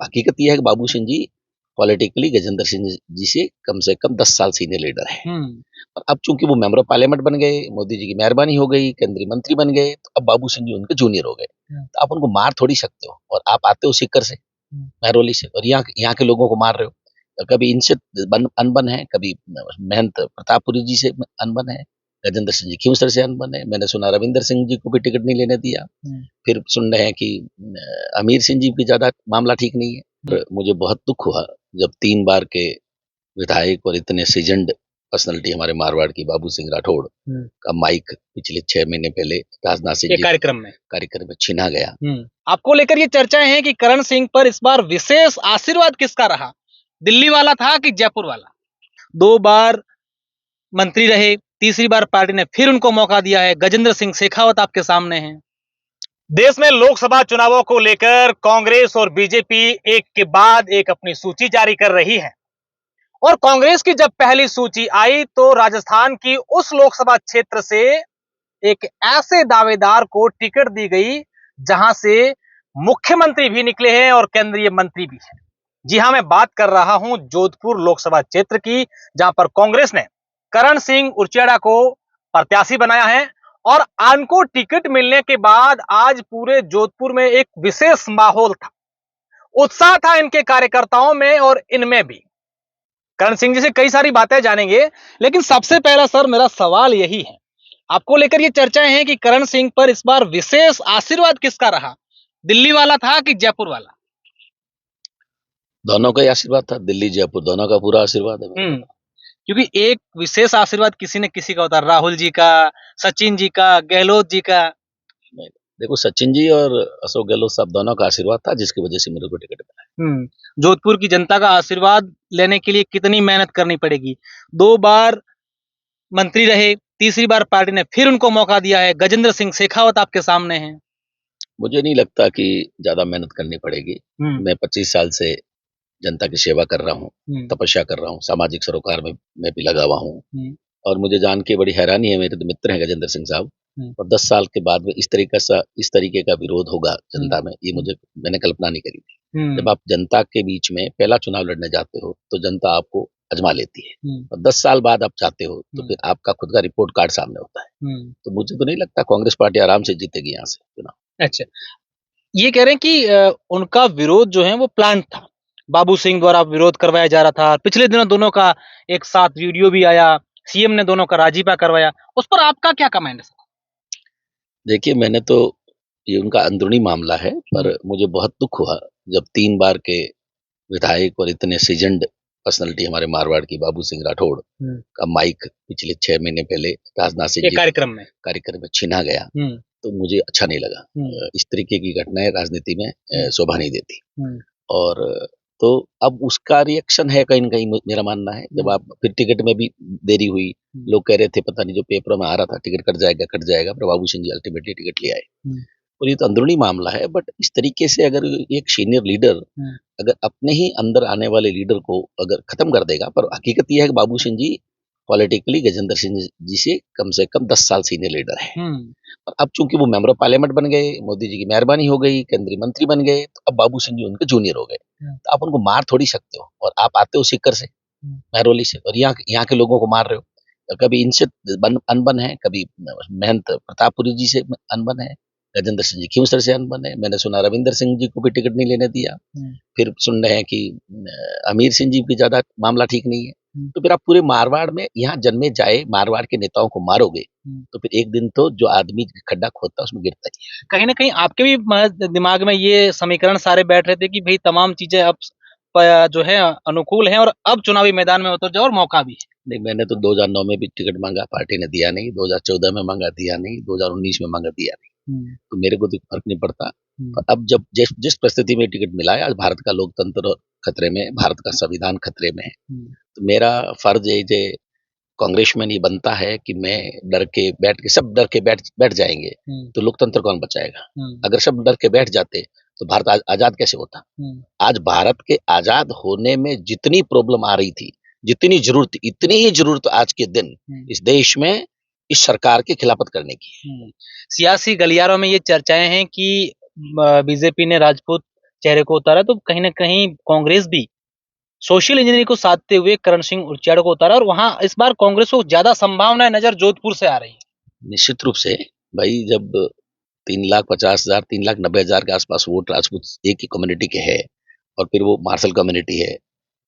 हकीकत यह है कि बाबू सिंह जी पॉलिटिकली गजेंद्र सिंह जी से कम 10 साल सीनियर लीडर है। और अब चूंकि वो मेंबर ऑफ पार्लियामेंट बन गए, मोदी जी की मेहरबानी हो गई, केंद्रीय मंत्री बन गए, तो अब बाबू सिंह जी उनके जूनियर हो गए। तो आप उनको मार थोड़ी सकते हो, और आप आते हो सीकर से, महरौली से, और यहाँ के लोगों को मार रहे हो। तो कभी इनसे अनबन है, कभी महंत प्रतापपुरी जी से अनबन है, गजेंद्र सिंह जी खींवसर से अनबन है। मैंने सुना रविंदर सिंह जी को भी टिकट नहीं लेने दिया। फिर सुन रहे हैं कि अमीर सिंह जी की ज्यादा मामला ठीक नहीं है। और मुझे बहुत दुख हुआ जब 3 बार के विधायक और इतने सीजन्ड पर्सनालिटी हमारे मारवाड़ की बाबू सिंह राठौड़ का माइक पिछले 6 महीने पहले राजनाथ सिंह जी कार्यक्रम में छीना गया। आपको लेकर ये चर्चाएं हैं कि करण सिंह पर इस बार विशेष आशीर्वाद किसका रहा, दिल्ली वाला था कि जयपुर वाला? 2 बार मंत्री रहे, तीसरी बार पार्टी ने फिर उनको मौका दिया है। गजेंद्र सिंह शेखावत आपके सामने हैं। देश में लोकसभा चुनावों को लेकर कांग्रेस और बीजेपी एक के बाद एक अपनी सूची जारी कर रही है, और कांग्रेस की जब पहली सूची आई तो राजस्थान की उस लोकसभा क्षेत्र से एक ऐसे दावेदार को टिकट दी गई जहां से मुख्यमंत्री भी निकले हैं और केंद्रीय मंत्री भी हैं। जी हां, मैं बात कर रहा हूं जोधपुर लोकसभा क्षेत्र की, जहां पर कांग्रेस ने करण सिंह उर्चेड़ा को प्रत्याशी बनाया है। और उनको टिकट मिलने के बाद आज पूरे जोधपुर में एक विशेष माहौल था, उत्साह था इनके कार्यकर्ताओं में और इनमें भी। करण सिंह जी से कई सारी बातें जानेंगे, लेकिन सबसे पहला सर मेरा सवाल यही है, आपको लेकर ये चर्चाएं हैं कि करण सिंह पर इस बार विशेष आशीर्वाद किसका रहा, दिल्ली वाला था कि जयपुर वाला? दोनों का ही आशीर्वाद था, दिल्ली जयपुर दोनों का पूरा आशीर्वाद है। क्योंकि एक विशेष आशीर्वाद किसी न किसी का होता है, राहुल जी का, सचिन जी का, गहलोत जी का। देखो, सचिन जी और अशोक गहलोत साहब दोनों का आशीर्वाद था, जिसकी वजह से मेरे को टिकट मिला। जोधपुर की जनता का आशीर्वाद लेने के लिए कितनी मेहनत करनी पड़ेगी? 2 बार मंत्री रहे, तीसरी बार पार्टी ने फिर उनको मौका दिया है। गजेंद्र सिंह शेखावत आपके सामने हैं। मुझे नहीं लगता कि ज्यादा मेहनत करनी पड़ेगी। मैं 25 साल से जनता की सेवा कर रहा हूँ, तपस्या कर रहा हूँ, सामाजिक सरोकार में मैं भी लगा हुआ हूँ। और मुझे जान के बड़ी हैरानी है, मेरे तो मित्र हैं गजेंद्र सिंह साहब, और 10 साल के बाद में इस तरीके का विरोध होगा जनता में, ये मैंने कल्पना नहीं करी थी। जब आप जनता के बीच में पहला चुनाव लड़ने जाते हो तो जनता आपको आजमा लेती है, और 10 साल बाद आप जाते हो तो फिर आपका खुद का रिपोर्ट कार्ड सामने होता है। तो मुझे तो नहीं लगता, कांग्रेस पार्टी आराम से जीतेगी यहाँ से चुनाव। अच्छा, ये कह रहे हैं कि उनका विरोध जो है वो प्लान था, बाबू सिंह द्वारा विरोध करवाया जा रहा था। पिछले दिनों दोनों का एक साथ वीडियो भी आया, सीएम ने दोनों का राजीपा करवाया, उस पर आपका क्या कमेंट है? देखिए, मैंने तो, ये उनका अंदरूनी मामला है, पर मुझे बहुत दुख हुआ जब 3 बार के विधायक और इतने सीजन्ड पर्सनालिटी हमारे मारवाड़ की बाबू सिंह राठौड़ का माइक पिछले 6 महीने पहले राजनाथ सिंह जी कार्यक्रम में छीना गया। तो मुझे अच्छा नहीं लगा। इस तरीके की घटनाएं राजनीति में शोभा नहीं देती। और तो अब उसका रिएक्शन है कहीं न कहीं, मेरा मानना है। जब आप फिर टिकट में भी देरी हुई, लोग कह रहे थे पता नहीं, जो पेपरों में आ रहा था टिकट कट जाएगा, पर बाबू सिंह जी अल्टीमेटली टिकट ले आए। और ये तो अंदरूनी मामला है, बट इस तरीके से अगर एक सीनियर लीडर अगर अपने ही अंदर आने वाले लीडर को अगर खत्म कर देगा, पर हकीकत यह है कि बाबू सिंह जी पॉलिटिकली गजेंद्र सिंह जी से कम 10 साल सीनियर लीडर है। और अब चूंकि वो मेंबर ऑफ पार्लियामेंट बन गए, मोदी जी की मेहरबानी हो गई, केंद्रीय मंत्री बन गए, तो अब बाबू सिंह जी उनके जूनियर हो गए। तो आप उनको मार थोड़ी सकते हो, और आप आते हो सीकर से, महरौली से, और यहाँ के लोगों को मार रहे हो। कभी इनसे अनबन है, कभी महंत प्रतापपुरी जी से अनबन है, गजेंद्र सिंह जी खींवसर से अनबन है। मैंने सुना रविंदर सिंह जी को भी टिकट नहीं लेने दिया। फिर सुन रहे हैं कि अमीर सिंह जी की ज्यादा मामला ठीक नहीं है। तो फिर आप पूरे मारवाड़ में, यहाँ जन्मे जाए मारवाड़ के नेताओं को मारोगे, तो फिर एक दिन तो जो आदमी खड्डा खोदता है उसमें गिरता ही है। कहीं ना कहीं आपके भी दिमाग में ये समीकरण सारे बैठ रहे थे कि भाई तमाम चीजें अब जो है अनुकूल हैं, और अब चुनावी मैदान में उतर जाओ और मौका भी है। नहीं, मैंने तो 2009 में भी टिकट मांगा, पार्टी ने दिया नहीं। 2014 में मांगा, दिया नहीं। 2019 में मांगा, दिया नहीं। तो मेरे को तो फर्क नहीं पड़ता। अब जब जिस परिस्थिति में टिकट मिला है, आज भारत का लोकतंत्र खतरे में, भारत का संविधान खतरे में है, तो मेरा फर्ज ये कांग्रेसमैन ये बनता है कि मैं सब डर के बैठ जाएंगे, तो लोकतंत्र कौन बचाएगा? अगर सब डर के बैठ जाते तो भारत आजाद कैसे होता? आज भारत के आजाद होने में जितनी प्रॉब्लम आ रही थी, जितनी जरूरत, इतनी ही जरूरत आज के दिन इस देश में इस सरकार की खिलाफत करने की। सियासी गलियारों में ये चर्चाएं हैं कि बीजेपी ने राजपूत चेहरे को उतारा, तो कहीं न कहीं कांग्रेस भी सोशल इंजीनियरिंग को साधते हुए करण सिंह उच्चाड़ को उतारा और वहाँ इस बार कांग्रेस को ज़्यादा संभावनाएँ नज़र जोधपुर से आ रही है। निश्चित रूप से भाई, जब 3,50,000 3,90,000 के आसपास वोट राजपूत एक ही कम्युनिटी के हैं और फिर वो मार्शल कम्युनिटी है,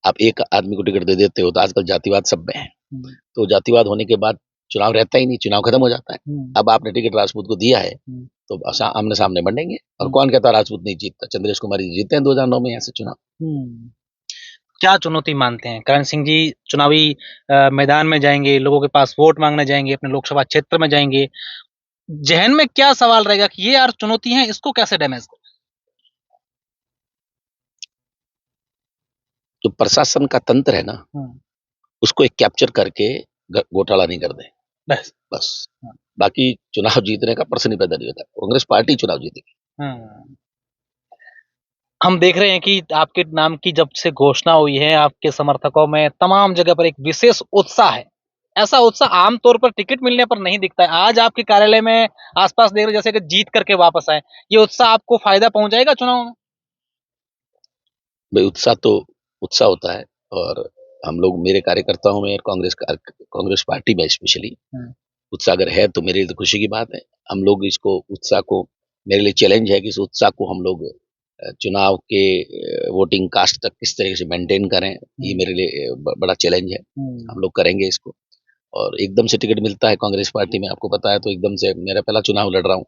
आप एक आदमी को टिकट दे देते हो, तो आजकल जातिवाद सब में है। तो जातिवाद होने के बाद चुनाव रहता ही नहीं, चुनाव खत्म हो जाता है। अब आपने टिकट राजपूत को दिया है, तो आमने सामने बढ़ेंगे। और कौन कहता राजपूत नहीं जीतता? चंद्रेश कुमार जी जीते हैं 2009 में यहाँ से चुनाव। क्या चुनौती मानते हैं करण सिंह जी? चुनावी मैदान में जाएंगे, लोगों के पास वोट मांगने जाएंगे, अपने लोकसभा क्षेत्र में जाएंगे, जहन में क्या सवाल रहेगा कि ये यार चुनौती है, इसको कैसे डैमेज करें? जो प्रशासन का तंत्र है ना, उसको एक कैप्चर करके घोटाला नहीं कर दे, बस। बाकी चुनाव जीतने का प्रश्न ही पैदा नहीं होता। कांग्रेस पार्टी चुनाव जीतेगी। हम देख रहे हैं कि आपके नाम की जब से घोषणा हुई है, आपके समर्थकों में तमाम जगह पर एक विशेष उत्साह है। ऐसा उत्साह आमतौर पर टिकट मिलने पर नहीं दिखता है। आज आपके कार्यालय में आसपास देख रहे जैसे कि जीत करके वापस आए, ये उत्साह आपको फायदा पहुंचाएगा चुनाव में? भाई, उत्साह तो उत्साह होता है, और हम लोग, मेरे कार्यकर्ताओं में, कांग्रेस पार्टी में स्पेशली उत्साह अगर है तो मेरे लिए तो खुशी की बात है। हम लोग इसको, उत्साह को, मेरे लिए चैलेंज है कि इस उत्साह को हम लोग चुनाव के वोटिंग कास्ट तक किस तरीके से मेंटेन करें, ये मेरे लिए बड़ा चैलेंज है। हम लोग करेंगे इसको। और एकदम से टिकट मिलता है कांग्रेस पार्टी में, आपको पता है, तो एकदम से मेरा पहला चुनाव लड़ रहा हूँ,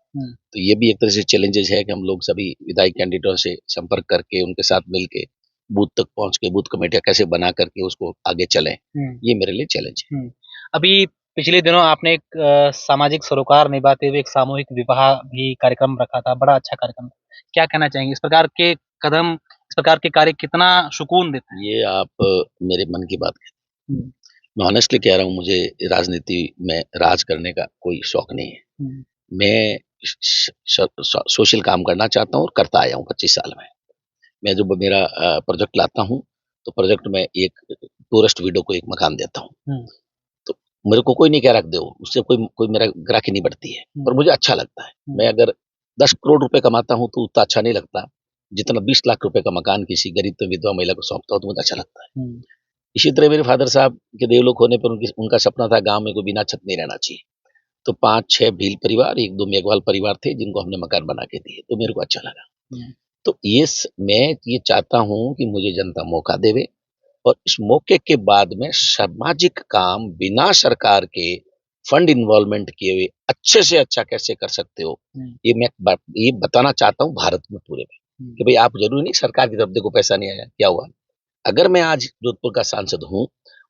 तो ये भी एक तरह से चैलेंजेस है कि हम लोग सभी विधायक कैंडिडेटों से संपर्क करके, उनके साथ मिलके बूथ तक पहुंच के बूथ कमेटियां कैसे बना करके उसको आगे चलें, ये मेरे लिए चैलेंज है। अभी पिछले दिनों आपने एक सामाजिक सरोकार निभाते हुए एक सामूहिक विवाह भी कार्यक्रम रखा था, बड़ा अच्छा कार्यक्रम। क्या कहना चाहेंगे? इस प्रकार के कदम, इस प्रकार के कार्य कितना सुकून देते हैं? ये आप मेरे मन की बात कहते हैं। मैं ऑनेस्टली कह रहा हूँ, मुझे राजनीति में राज करने का कोई शौक नहीं है। मैं सोशल काम करना चाहता हूँ और करता आया हूँ 25 साल में। मैं जब मेरा प्रोजेक्ट लाता हूँ, तो प्रोजेक्ट में एक टूरिस्ट विडो को एक मकान देता हूँ, तो मेरे को कोई नहीं कह रख दो, उससे कोई मेरा ग्राहकी नहीं बढ़ती है, पर मुझे अच्छा लगता है। मैं अगर 10 करोड़ रुपए कमाता हूँ तो उतना अच्छा नहीं लगता जितना 20 लाख रुपए का मकान किसी गरीब विधवा महिला को सौंपता हूँ, तो मुझे अच्छा लगता है। इसी तरह मेरे फादर साहब के देवलोक होने पर उनका सपना था गांव में कोई बिना छत नहीं रहना चाहिए, तो 5-6 भील परिवार, 1-2 मेघवाल परिवार थे जिनको हमने मकान बना के दिए, तो मेरे को अच्छा लगा। तो मैं ये चाहता हूँ कि मुझे जनता मौका देवे, और इस मौके के बाद में सामाजिक काम बिना सरकार के फंड इन्वॉल्वमेंट किए हुए अच्छे से अच्छा कैसे कर सकते हो, ये मैं ये बताना चाहता हूँ भारत में पूरे में, कि भाई आप जरूरी नहीं सरकार की तरफ देखो पैसा नहीं आया, क्या हुआ? अगर मैं आज जोधपुर का सांसद हूँ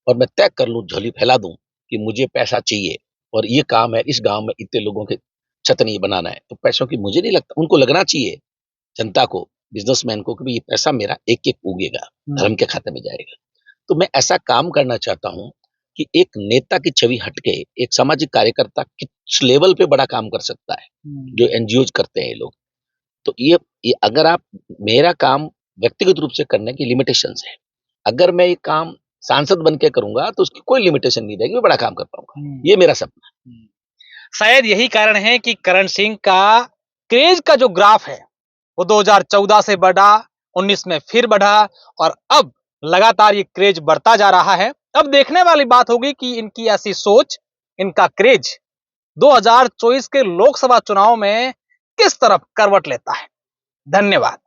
और मैं तय कर लूँ, झोली फैला दूं कि मुझे पैसा चाहिए और ये काम है, इस गांव में इतने लोगों के छत नहीं बनाना है, तो पैसों की मुझे नहीं लगता, उनको लगना चाहिए, जनता को, बिजनेसमैन को, कि ये पैसा मेरा एक एक उगेगा, धर्म के खाते में जाएगा। तो मैं ऐसा काम करना चाहता हूँ कि एक नेता की छवि हटके एक सामाजिक कार्यकर्ता किस लेवल पे बड़ा काम कर सकता है, जो एनजीओ करते हैं ये लोग। तो ये अगर आप, मेरा काम व्यक्तिगत रूप से करने की लिमिटेशंस है, अगर मैं ये काम सांसद बन के करूंगा तो उसकी कोई लिमिटेशन नहीं रहेगी, मैं बड़ा काम कर पाऊंगा, ये मेरा सपना है। शायद यही कारण है कि करण सिंह का क्रेज का जो ग्राफ है वो 2014 से बढ़ा, 19 में फिर बढ़ा, और अब लगातार ये क्रेज बढ़ता जा रहा है। अब देखने वाली बात होगी कि इनकी ऐसी सोच, इनका क्रेज 2024 के लोकसभा चुनाव में किस तरफ करवट लेता है। धन्यवाद।